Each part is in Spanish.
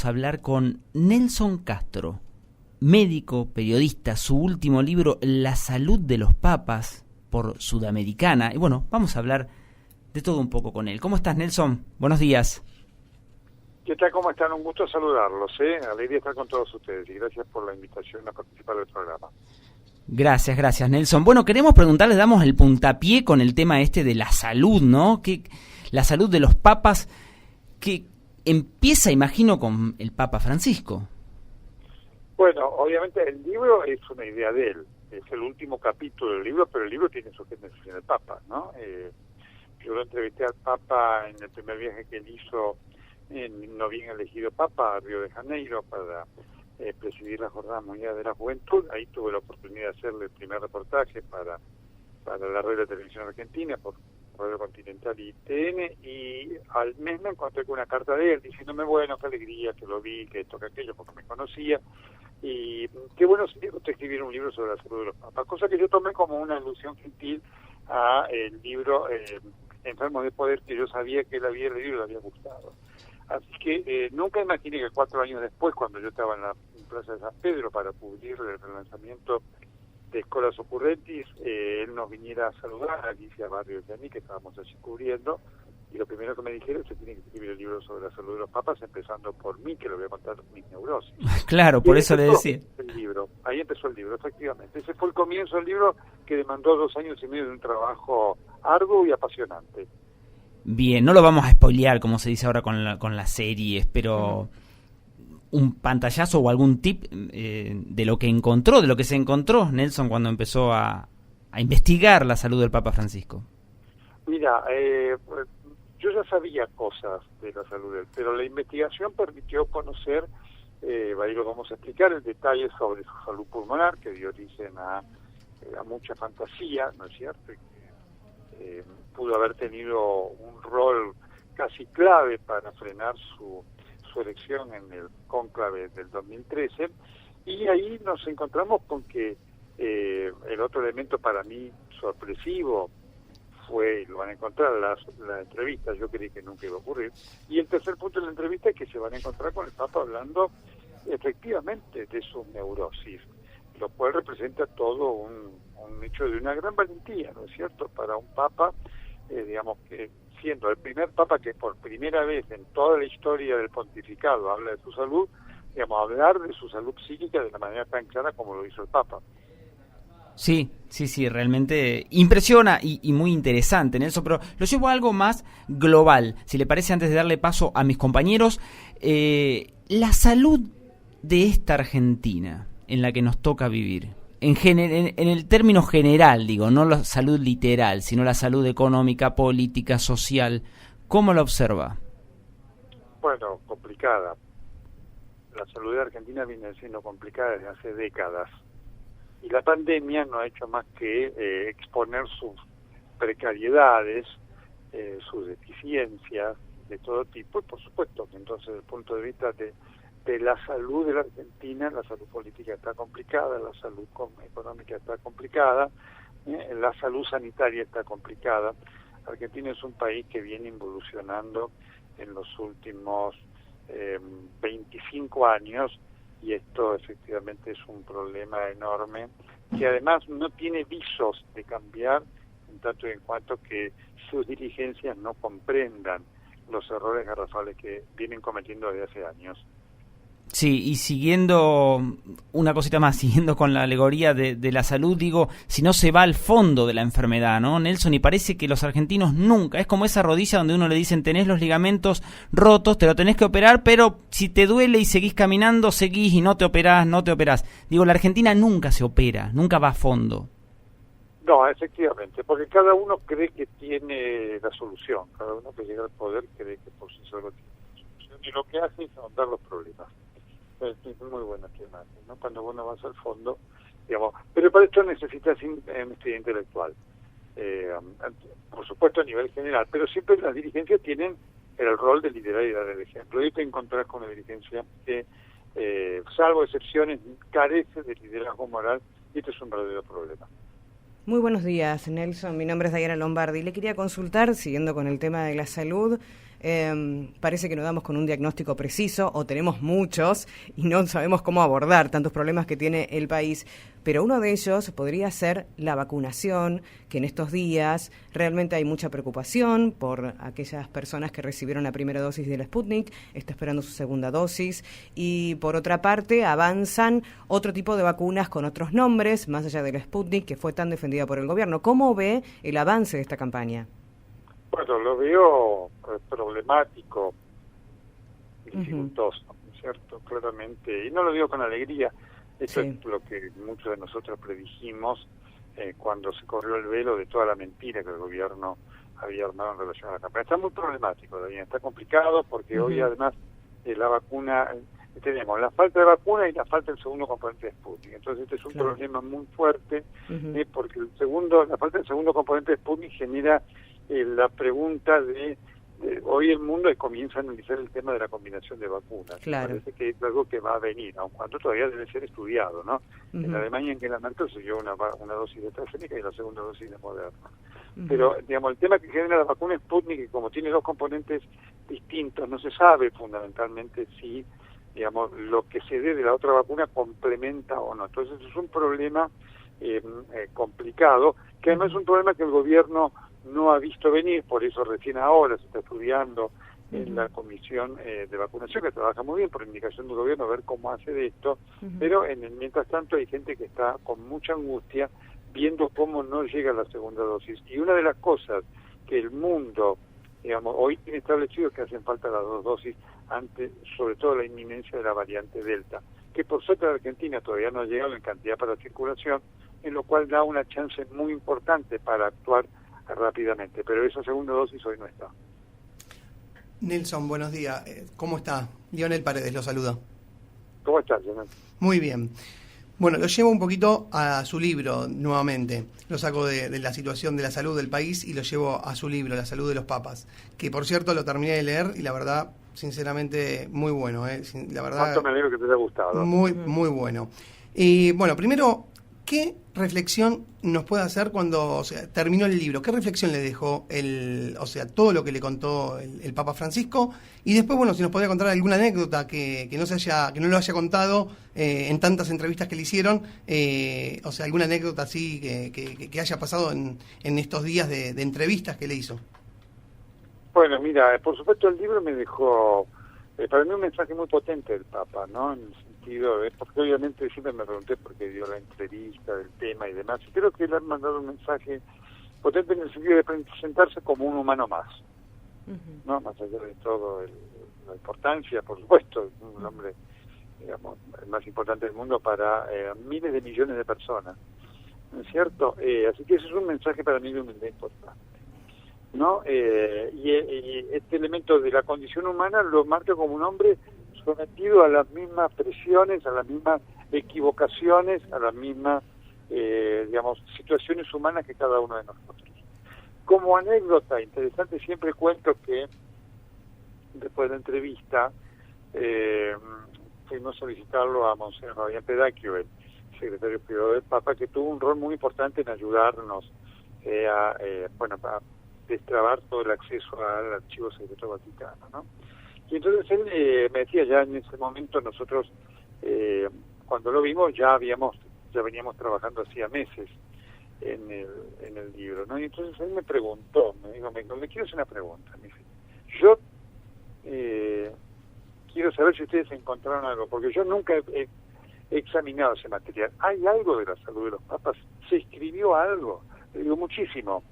vamos a hablar con Nelson Castro, médico, periodista, su último libro, La salud de los papas, por Sudamericana. Y bueno, vamos a hablar de todo un poco con él. ¿Cómo estás, Nelson? Buenos días. ¿Qué tal? ¿Cómo están? Un gusto saludarlos, Alegría estar con todos ustedes y gracias por la invitación a participar del programa. Gracias, Nelson. Bueno, queremos preguntarles, damos el puntapié con el tema este de la salud, ¿no? Que la salud de los papas, que empieza, imagino, con el Papa Francisco. Bueno, obviamente el libro es una idea de él, es el último capítulo del libro, pero el libro tiene su génesis en el Papa, ¿no? Yo lo entrevisté al Papa en el primer viaje que él hizo no bien elegido Papa a Río de Janeiro para presidir la Jornada Mundial de la Juventud. Ahí tuve la oportunidad de hacerle el primer reportaje para la red de televisión argentina por Radio Continental y TN, y al mes me encontré con una carta de él diciéndome, bueno, qué alegría que lo vi, que esto, que aquello, porque me conocía, y qué bueno sería usted escribir un libro sobre la salud de los papas, cosa que yo tomé como una alusión gentil a el libro Enfermos de Poder, que yo sabía que él había leído y le había gustado. Así que nunca imaginé que 4 años después, cuando yo estaba en la Plaza de San Pedro para cubrir el relanzamiento de Scholas Occurrentis, él nos viniera a saludar a Alicia Barrio y a mí, que estábamos allí cubriendo, y lo primero que me dijeron, se tiene que escribir el libro sobre la salud de los papas, empezando por mí, que le voy a contar mis neurosis. Claro, por eso le decía. Ahí empezó el libro, efectivamente. Ese fue el comienzo del libro, que demandó 2 años y medio de un trabajo arduo y apasionante. Bien, no lo vamos a spoilear, como se dice ahora con las series, pero un pantallazo o algún tip de lo que se encontró Nelson cuando empezó a investigar la salud del Papa Francisco. Mira, yo ya sabía cosas de la salud de él, pero la investigación permitió conocer, ahí lo vamos a explicar, en detalle sobre su salud pulmonar, que dio origen a mucha fantasía, ¿no es cierto? Pudo haber tenido un rol casi clave para frenar su elección en el cónclave del 2013, y ahí nos encontramos con que el otro elemento para mí sorpresivo fue, lo van a encontrar la entrevista, yo creí que nunca iba a ocurrir, y el tercer punto de la entrevista es que se van a encontrar con el Papa hablando efectivamente de su neurosis, lo cual representa todo un hecho de una gran valentía, ¿no es cierto?, para un Papa, digamos, que siendo el primer Papa que por primera vez en toda la historia del pontificado habla de su salud, digamos, hablar de su salud psíquica de la manera tan clara como lo hizo el Papa. Sí, realmente impresiona y muy interesante, Nelson, pero lo llevo a algo más global, si le parece, antes de darle paso a mis compañeros, la salud de esta Argentina en la que nos toca vivir. En el término general, digo, no la salud literal, sino la salud económica, política, social. ¿Cómo la observa? Bueno, complicada. La salud de Argentina viene siendo complicada desde hace décadas. Y la pandemia no ha hecho más que exponer sus precariedades, sus deficiencias de todo tipo. Y por supuesto que entonces, desde el punto de vista de la salud de la Argentina, la salud política está complicada, la salud económica está complicada, la salud sanitaria está complicada. Argentina es un país que viene involucionando en los últimos 25 años, y esto efectivamente es un problema enorme, que además no tiene visos de cambiar, en tanto y en cuanto que sus dirigencias no comprendan los errores garrafales que vienen cometiendo desde hace años. Sí, y siguiendo una cosita más, siguiendo con la alegoría de la salud, digo, si no se va al fondo de la enfermedad, ¿no, Nelson? Y parece que los argentinos nunca, es como esa rodilla donde uno le dicen, tenés los ligamentos rotos, te lo tenés que operar, pero si te duele y seguís caminando, seguís y no te operás. Digo, la Argentina nunca se opera, nunca va a fondo. No, efectivamente, porque cada uno cree que tiene la solución, cada uno que llega al poder cree que por sí solo tiene la solución, y lo que hace es ahondar los problemas. Es muy buena tema, ¿no? Cuando uno vas al fondo, digamos, pero para esto necesitas honestidad intelectual, por supuesto a nivel general, pero siempre las dirigencias tienen el rol de liderar y dar el ejemplo, y te encontrás con una dirigencia que, salvo excepciones, carece de liderazgo moral, y esto es un verdadero problema. Muy buenos días, Nelson. Mi nombre es Diana Lombardi. Le quería consultar, siguiendo con el tema de la salud, Parece que no damos con un diagnóstico preciso, o tenemos muchos y no sabemos cómo abordar tantos problemas que tiene el país, pero uno de ellos podría ser la vacunación, que en estos días realmente hay mucha preocupación por aquellas personas que recibieron la primera dosis del Sputnik, está esperando su segunda dosis, y por otra parte avanzan otro tipo de vacunas con otros nombres, más allá del Sputnik, que fue tan defendida por el gobierno. ¿Cómo ve el avance de esta campaña? Bueno, lo veo problemático y dificultoso, ¿no es cierto? Claramente, y no lo digo con alegría. Esto es lo que muchos de nosotros predijimos cuando se corrió el velo de toda la mentira que el gobierno había armado en relación a la campaña. Está muy problemático, David, está complicado porque hoy además la vacuna, tenemos la falta de vacuna y la falta del segundo componente de Sputnik. Entonces este es un problema muy fuerte porque la falta del segundo componente de Sputnik genera la pregunta de hoy el mundo comienza a analizar el tema de la combinación de vacunas. Parece que es algo que va a venir, aun cuando todavía debe ser estudiado, ¿no? En Alemania, en Angela Merkel se dio una dosis de AstraZeneca y la segunda dosis de Moderna. Pero, digamos, el tema que genera la vacuna Sputnik, que como tiene dos componentes distintos, no se sabe fundamentalmente si, digamos, lo que se dé de la otra vacuna complementa o no. Entonces es un problema complicado, que además es un problema que el gobierno no ha visto venir, por eso recién ahora se está estudiando en la comisión de vacunación, que trabaja muy bien por indicación del gobierno, a ver cómo hace de esto, pero mientras tanto hay gente que está con mucha angustia viendo cómo no llega la segunda dosis. Y una de las cosas que el mundo, digamos, hoy tiene establecido es que hacen falta las dos dosis ante, sobre todo, la inminencia de la variante Delta, que por suerte en Argentina todavía no ha llegado en cantidad para circulación, en lo cual da una chance muy importante para actuar rápidamente, pero esa segunda dosis hoy no está. Nelson, buenos días. ¿Cómo está? Lionel Paredes lo saluda. ¿Cómo estás, Lionel? Muy bien. Bueno, lo llevo un poquito a su libro nuevamente. Lo saco de la situación de la salud del país y lo llevo a su libro, La salud de los papas, que por cierto lo terminé de leer y la verdad, sinceramente, muy bueno. La verdad, ¿cuánto me alegro que te haya gustado? Muy, muy bueno. Y bueno, primero, ¿qué reflexión nos puede hacer cuando terminó el libro? ¿Qué reflexión le dejó todo lo que le contó el Papa Francisco? Y después, bueno, si nos podría contar alguna anécdota que no lo haya contado en tantas entrevistas que le hicieron, alguna anécdota así que haya pasado en estos días de entrevistas que le hizo. Bueno, mira, por supuesto el libro me dejó, para mí un mensaje muy potente del Papa, ¿no? En el sentido de, porque obviamente siempre me pregunté por qué dio la entrevista del tema y demás, y creo que le han mandado un mensaje potente en el sentido de presentarse como un humano más, ¿no? Más allá de todo la importancia, por supuesto, un hombre, digamos, el más importante del mundo para miles de millones de personas, ¿no es cierto? Así que ese es un mensaje para mí de humildad importante, ¿no? Y este elemento de la condición humana lo marca como un hombre sometido a las mismas presiones, a las mismas equivocaciones, a las mismas, digamos, situaciones humanas que cada uno de nosotros. Como anécdota interesante, siempre cuento que después de la entrevista fuimos a visitarlo a Monseñor Fabián Pedacchio, el secretario privado del Papa, que tuvo un rol muy importante en ayudarnos a destrabar todo el acceso al archivo secreto vaticano, ¿no? Y entonces él me decía, ya en ese momento nosotros, cuando lo vimos, ya veníamos trabajando hacía meses en el libro, ¿no? Y entonces él me preguntó, me dijo, le quiero hacer una pregunta. Me dice, yo quiero saber si ustedes encontraron algo, porque yo nunca he examinado ese material. ¿Hay algo de la salud de los papas? ¿Se escribió algo? Le digo, muchísimo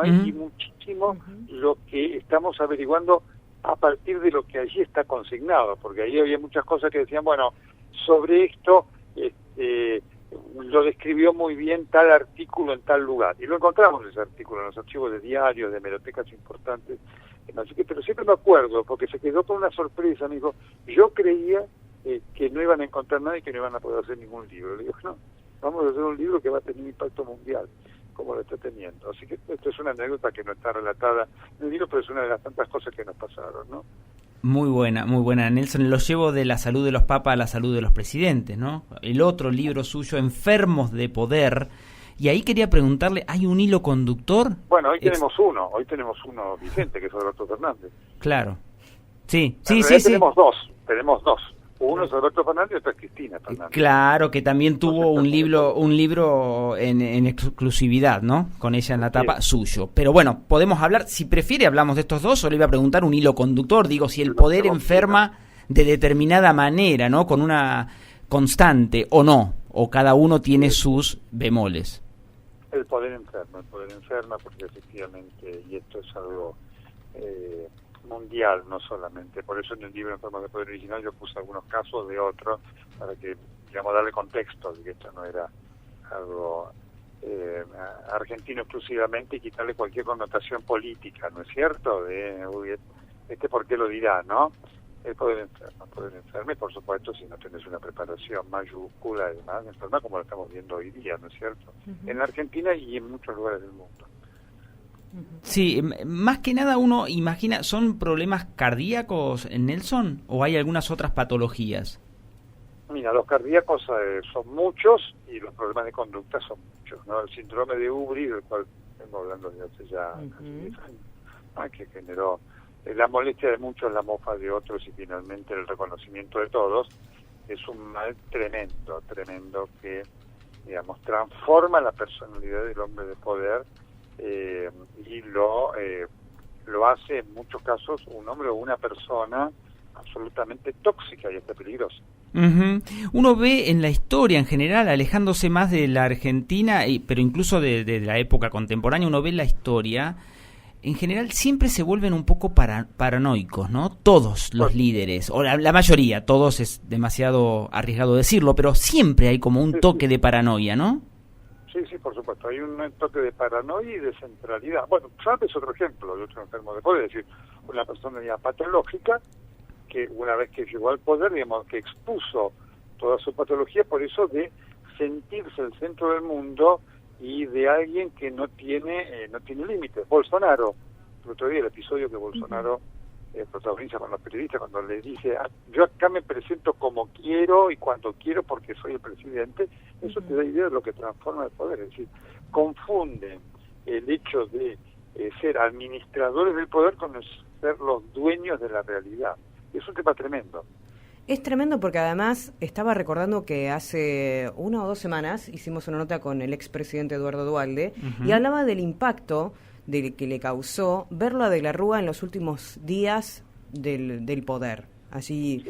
hay y muchísimo lo que estamos averiguando a partir de lo que allí está consignado, porque ahí había muchas cosas que decían, bueno, sobre esto lo describió muy bien tal artículo en tal lugar, y lo encontramos ese artículo en los archivos de diarios, de hemerotecas importantes, así que, pero siempre me acuerdo, porque se quedó con una sorpresa, me dijo, yo creía que no iban a encontrar nada y que no iban a poder hacer ningún libro. Le digo, no, vamos a hacer un libro que va a tener un impacto mundial, como lo está teniendo. Así que esto es una anécdota que no está relatada en el libro, pero es una de las tantas cosas que nos pasaron, ¿no? Muy buena, Nelson. Lo llevo de la salud de los papas a la salud de los presidentes, ¿no? El otro libro suyo, Enfermos de Poder, Y ahí quería preguntarle, ¿hay un hilo conductor? Bueno, hoy tenemos uno vigente, que es Alberto Fernández. Claro. Sí. Tenemos dos. Uno es Alberto Fernández y otro es Cristina Fernández. Claro, que también tuvo un libro en exclusividad, ¿no? Con ella en la tapa, suyo. Pero bueno, podemos hablar, si prefiere hablamos de estos dos, o le iba a preguntar un hilo conductor, digo, si el poder enferma de determinada manera, ¿no? Con una constante o no, o cada uno tiene sus bemoles. El poder enferma porque efectivamente, y esto es algo mundial, no solamente. Por eso en el libro En forma de poder original yo puse algunos casos de otros, para que, digamos, darle contexto de que esto no era algo argentino exclusivamente y quitarle cualquier connotación política, ¿no es cierto? ¿Por qué lo dirá, no? El poder enferma, y por supuesto, si no tenés una preparación mayúscula, además, enferma como lo estamos viendo hoy día, ¿no es cierto? En la Argentina y en muchos lugares del mundo. Sí, más que nada uno imagina, ¿son problemas cardíacos, Nelson, o hay algunas otras patologías? Mira, los cardíacos son muchos y los problemas de conducta son muchos, ¿no? El síndrome de Ubri, del cual estamos hablando desde hace ya 10 años, que generó la molestia de muchos, la mofa de otros y finalmente el reconocimiento de todos, es un mal tremendo que, digamos, transforma la personalidad del hombre de poder y lo hace en muchos casos un hombre o una persona absolutamente tóxica y hasta peligrosa. Uno ve en la historia en general, alejándose más de la Argentina, pero incluso de la época contemporánea, uno ve la historia, en general siempre se vuelven un poco paranoicos, ¿no? Todos los líderes, o la mayoría, todos es demasiado arriesgado decirlo, pero siempre hay como un toque de paranoia, ¿no? Sí, por supuesto. Hay un toque de paranoia y de centralidad. Bueno, Trump es otro ejemplo de otro enfermo de poder, es decir, una persona ya patológica que una vez que llegó al poder, digamos, que expuso toda su patología por eso de sentirse el centro del mundo y de alguien que no tiene límites. Bolsonaro, el otro día el episodio que Bolsonaro protagoniza con los periodistas cuando le dice, yo acá me presento como quiero y cuando quiero porque soy el presidente, eso te da idea de lo que transforma el poder. Es decir, confunden el hecho de ser administradores del poder con ser los dueños de la realidad. Es un tema tremendo. Es tremendo porque además estaba recordando que hace 1 o 2 semanas hicimos una nota con el expresidente Eduardo Duhalde y hablaba del impacto que le causó verlo a De la Rúa en los últimos días del poder, allí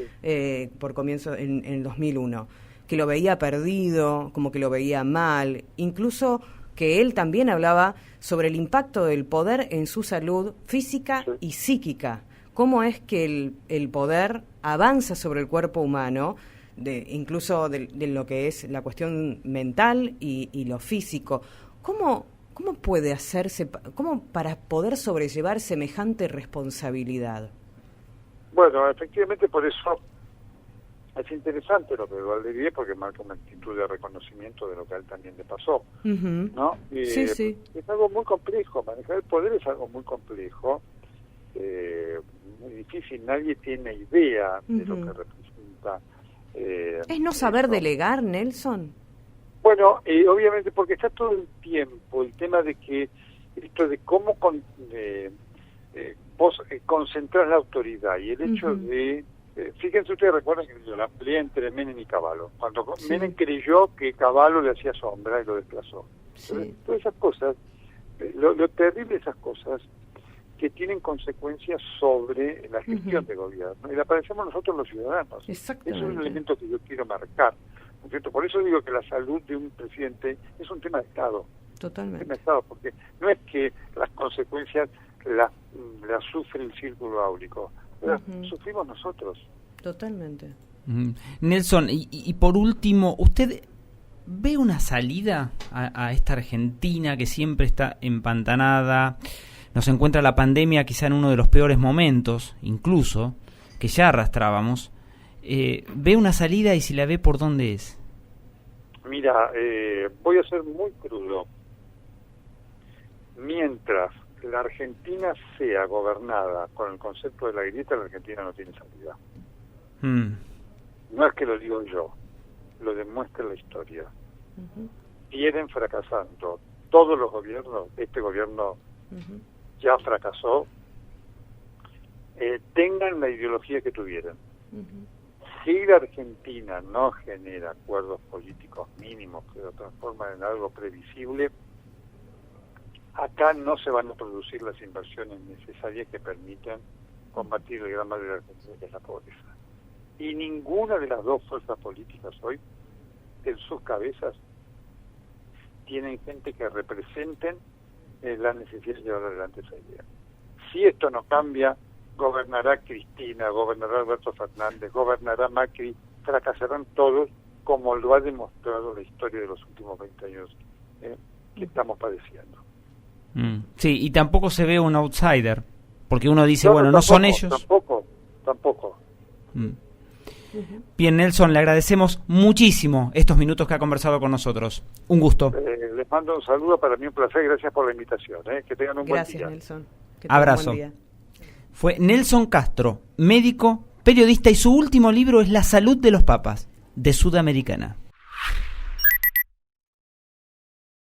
por comienzo en el 2001, que lo veía perdido, como que lo veía mal, incluso que él también hablaba sobre el impacto del poder en su salud física y psíquica. Cómo es que el poder avanza sobre el cuerpo humano, incluso de lo que es la cuestión mental y lo físico. ¿Cómo puede hacerse, para poder sobrellevar semejante responsabilidad? Bueno, efectivamente por eso es interesante lo que Duhalde dice, porque marca una actitud de reconocimiento de lo que a él también le pasó, ¿no? Sí. Es algo muy complejo, manejar el poder es algo muy complejo, muy difícil, nadie tiene idea de lo que representa. ¿Es no saber delegar, Nelson? Bueno, obviamente porque está todo el tiempo el tema de que esto de cómo vos concentrás la autoridad y el hecho de fíjense ustedes, recuerdan que yo la pelea entre Menem y Cavallo, cuando Menem creyó que Cavallo le hacía sombra y lo desplazó. Todas esas cosas, lo terrible de esas cosas que tienen consecuencias sobre la gestión de gobierno y la padecemos nosotros los ciudadanos. Eso es un elemento que yo quiero marcar, ¿no es cierto? Por eso digo que la salud de un presidente es un tema de Estado. Totalmente. Es un tema de Estado, porque no es que las consecuencias las sufre el círculo áurico, las sufrimos nosotros. Totalmente. Nelson, y por último, ¿usted ve una salida a esta Argentina que siempre está empantanada? Nos encuentra la pandemia quizá en uno de los peores momentos, incluso, que ya arrastrábamos. ¿Ve una salida y si la ve, por dónde es? Mira, voy a ser muy crudo. Mientras la Argentina sea gobernada con el concepto de la grieta, la Argentina no tiene salida. No es que lo digo yo, lo demuestra la historia. vienen fracasando todos los gobiernos, este gobierno ya fracasó, tengan la ideología que tuvieran. Si la Argentina no genera acuerdos políticos mínimos que lo transforman en algo previsible, acá no se van a producir las inversiones necesarias que permitan combatir el gran mal de la Argentina, que es la pobreza. Y ninguna de las dos fuerzas políticas hoy, en sus cabezas, tienen gente que representen la necesidad de llevar adelante esa idea. Si esto no cambia, gobernará Cristina, gobernará Alberto Fernández, gobernará Macri, fracasarán todos, como lo ha demostrado la historia de los últimos 20 años que estamos padeciendo. Sí, y tampoco se ve un outsider, porque uno dice, bueno, no son ellos. Tampoco. Bien, Nelson, le agradecemos muchísimo estos minutos que ha conversado con nosotros. Un gusto. Les mando un saludo, para mí un placer, gracias por la invitación. Que tengan un buen día. Gracias, Nelson. Que tengan Abrazo. un buen día. Fue Nelson Castro, médico, periodista, y su último libro es La salud de los papas, de Sudamericana.